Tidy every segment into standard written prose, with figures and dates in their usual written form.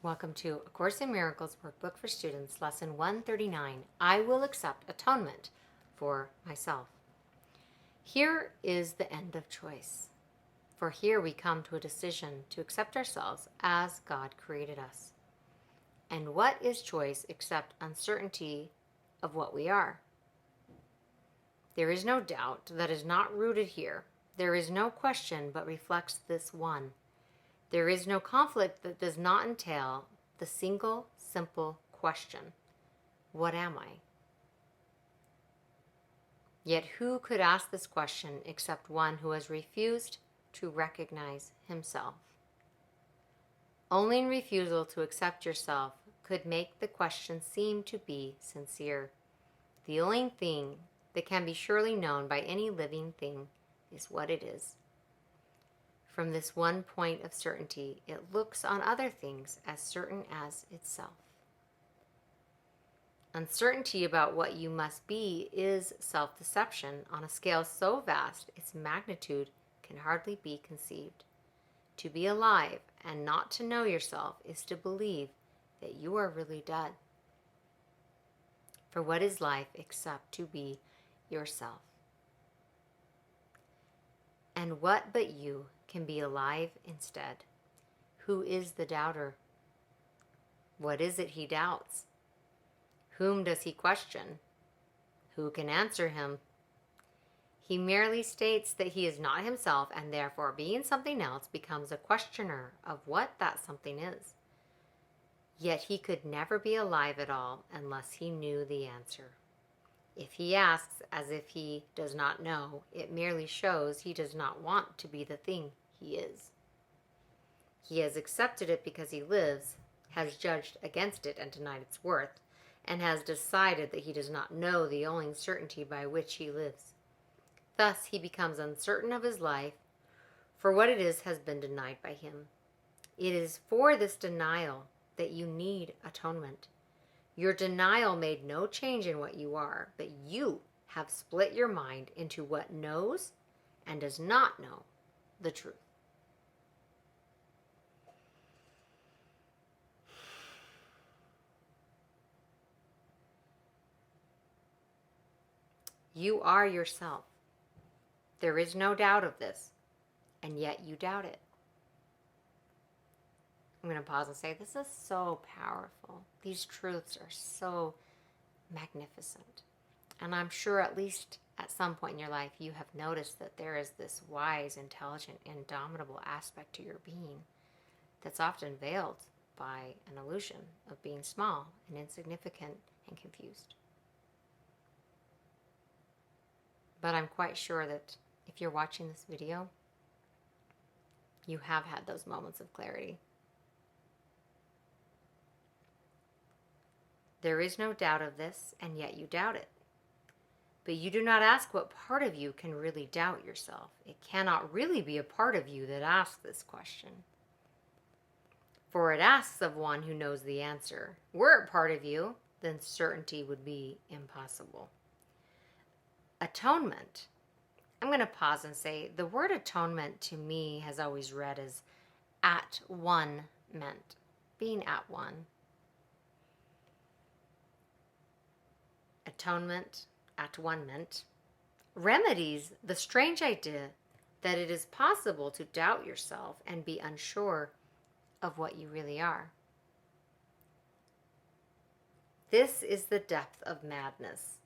Welcome to A Course in Miracles Workbook for Students, Lesson 139. I will accept atonement for myself. Here is the end of choice. For here we come to a decision to accept ourselves as God created us. And what is choice except uncertainty of what we are? There is no doubt that is not rooted here. There is no question but reflects this one. There is no conflict that does not entail the single, simple question, what am I? Yet who could ask this question except one who has refused to recognize himself? Only in refusal to accept yourself could make the question seem to be sincere. The only thing that can be surely known by any living thing is what it is. From this one point of certainty, it looks on other things as certain as itself. Uncertainty about what you must be is self-deception on a scale so vast its magnitude can hardly be conceived. To be alive and not to know yourself is to believe that you are really dead. For what is life except to be yourself? And what but you can be alive instead? Who is the doubter? What is it he doubts? Whom does he question? Who can answer him? He merely states that he is not himself, and therefore being something else becomes a questioner of what that something is. Yet he could never be alive at all unless he knew the answer. If he asks as if he does not know, it merely shows he does not want to be the thing he is. He has accepted it because he lives, has judged against it and denied its worth, and has decided that he does not know the only certainty by which he lives. Thus he becomes uncertain of his life, for what it is has been denied by him. It is for this denial that you need atonement. Your denial made no change in what you are, but you have split your mind into what knows and does not know the truth. You are yourself. There is no doubt of this, and yet you doubt it. I'm going to pause and say, this is so powerful. These truths are so magnificent. And I'm sure at least at some point in your life you have noticed that there is this wise, intelligent, indomitable aspect to your being that's often veiled by an illusion of being small and insignificant and confused. But I'm quite sure that if you're watching this video, you have had those moments of clarity. There is no doubt of this, and yet you doubt it. But you do not ask what part of you can really doubt yourself. It cannot really be a part of you that asks this question. For it asks of one who knows the answer. Were it part of you, then certainty would be impossible. Atonement. I'm going to pause and say the word atonement to me has always read as at one meant, being at one. Atonement, at one meant, remedies the strange idea that it is possible to doubt yourself and be unsure of what you really are. This is the depth of madness.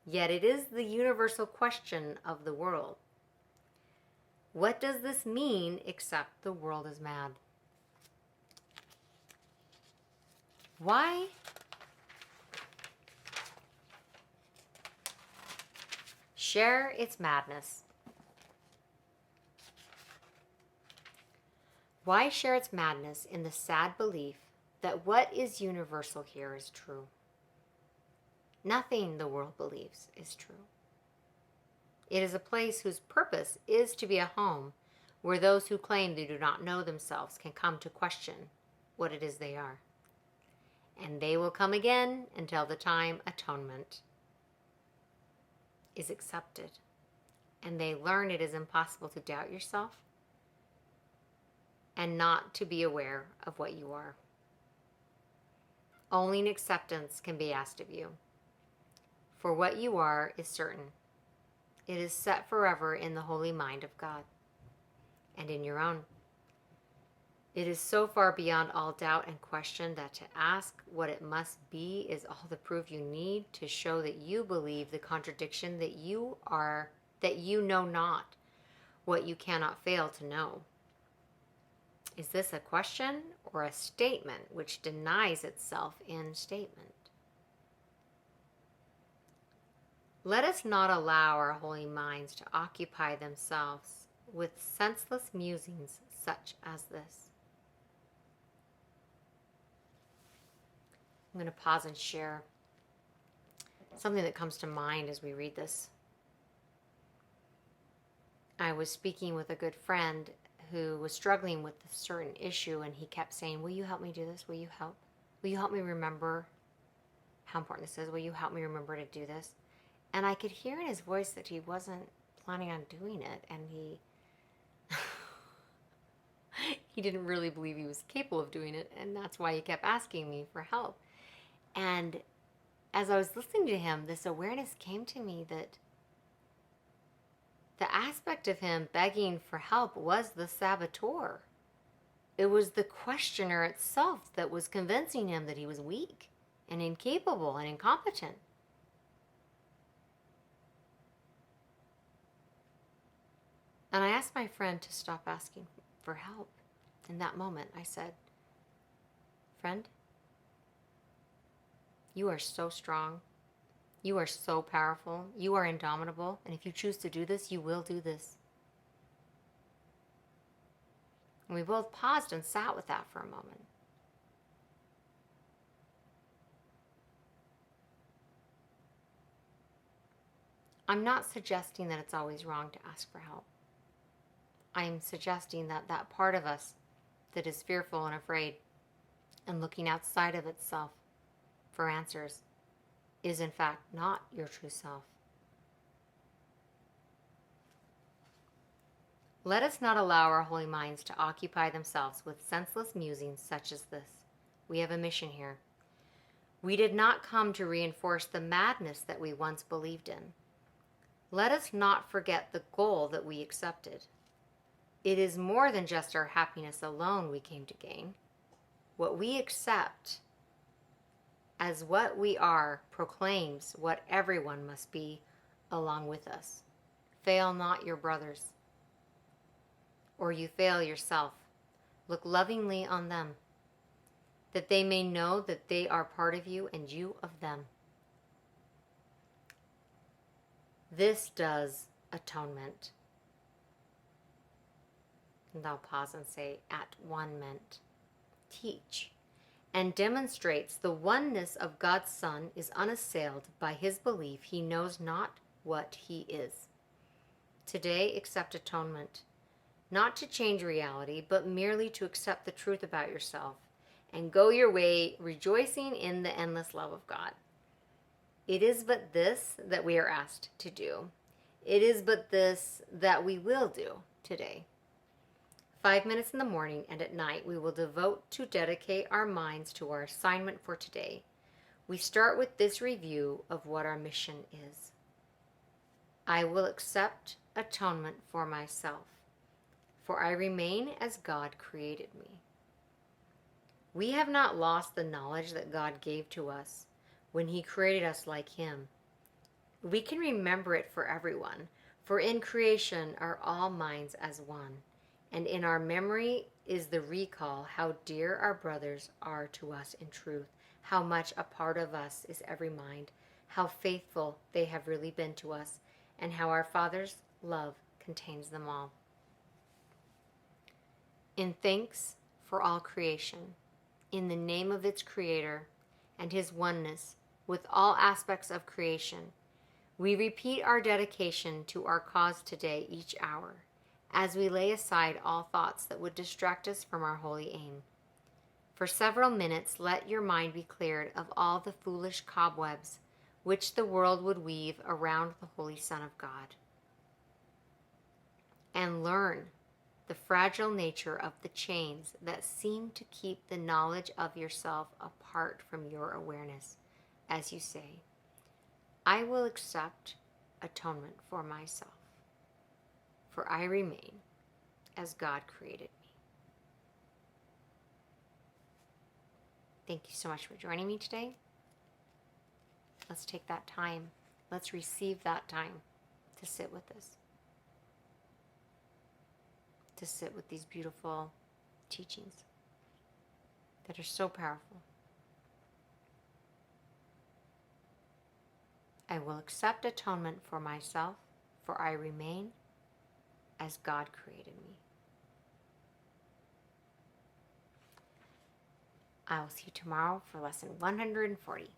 Yet it is the universal question of the world. What does this mean except the world is mad? Why? Share its madness. Why share its madness in the sad belief that what is universal here is true? Nothing the world believes is true. It is a place whose purpose is to be a home where those who claim they do not know themselves can come to question what it is they are. And they will come again until the time atonement is accepted and they learn it is impossible to doubt yourself and not to be aware of what you are. Only an acceptance can be asked of you. For what you are is certain. It is set forever in the holy mind of God and in your own. It is so far beyond all doubt and question that to ask what it must be is all the proof you need to show that you believe the contradiction that you know not what you cannot fail to know. Is this a question or a statement which denies itself in statement? Let us not allow our holy minds to occupy themselves with senseless musings such as this. I'm going to pause and share something that comes to mind as we read this. I was speaking with a good friend who was struggling with a certain issue, and he kept saying, "Will you help me do this? Will you help? Will you help me remember how important this is? Will you help me remember to do this?" And I could hear in his voice that he wasn't planning on doing it, and he didn't really believe he was capable of doing it, and that's why he kept asking me for help. And as I was listening to him, this awareness came to me that the aspect of him begging for help was the saboteur. It was the questioner itself that was convincing him that he was weak and incapable and incompetent. And I asked my friend to stop asking for help. In that moment, I said, "Friend, you are so strong. You are so powerful. You are indomitable. And if you choose to do this, you will do this." And we both paused and sat with that for a moment. I'm not suggesting that it's always wrong to ask for help. I'm suggesting that that part of us that is fearful and afraid and looking outside of itself for answers is in fact not your true self. Let us not allow our holy minds to occupy themselves with senseless musings such as this. We have a mission here. We did not come to reinforce the madness that we once believed in. Let us not forget the goal that we accepted. It is more than just our happiness alone we came to gain. What we accept as what we are proclaims what everyone must be along with us. Fail not your brothers, or you fail yourself. Look lovingly on them, that they may know that they are part of you and you of them. This does atonement. And I'll pause and say, at one meant. Teach. And demonstrates the oneness of God's Son is unassailed by his belief he knows not what he is. Today, accept atonement. Not to change reality, but merely to accept the truth about yourself and go your way rejoicing in the endless love of God. It is but this that we are asked to do. It is but this that we will do today. 5 minutes in the morning and at night we will devote to dedicate our minds to our assignment for today. We start with this review of what our mission is. I will accept atonement for myself, for I remain as God created me. We have not lost the knowledge that God gave to us when he created us like him. We can remember it for everyone, for in creation are all minds as one. And in our memory is the recall how dear our brothers are to us in truth, how much a part of us is every mind, how faithful they have really been to us, and how our Father's love contains them all. In thanks for all creation, in the name of its Creator and his oneness with all aspects of creation, we repeat our dedication to our cause today each hour, as we lay aside all thoughts that would distract us from our holy aim. For several minutes, let your mind be cleared of all the foolish cobwebs which the world would weave around the Holy Son of God. And learn the fragile nature of the chains that seem to keep the knowledge of yourself apart from your awareness, as you say, I will accept atonement for myself, for I remain as God created me. Thank you so much for joining me today. Let's take that time. Let's receive that time to sit with this, to sit with these beautiful teachings that are so powerful. I will accept atonement for myself, for I remain as God created me. I will see you tomorrow for lesson 140.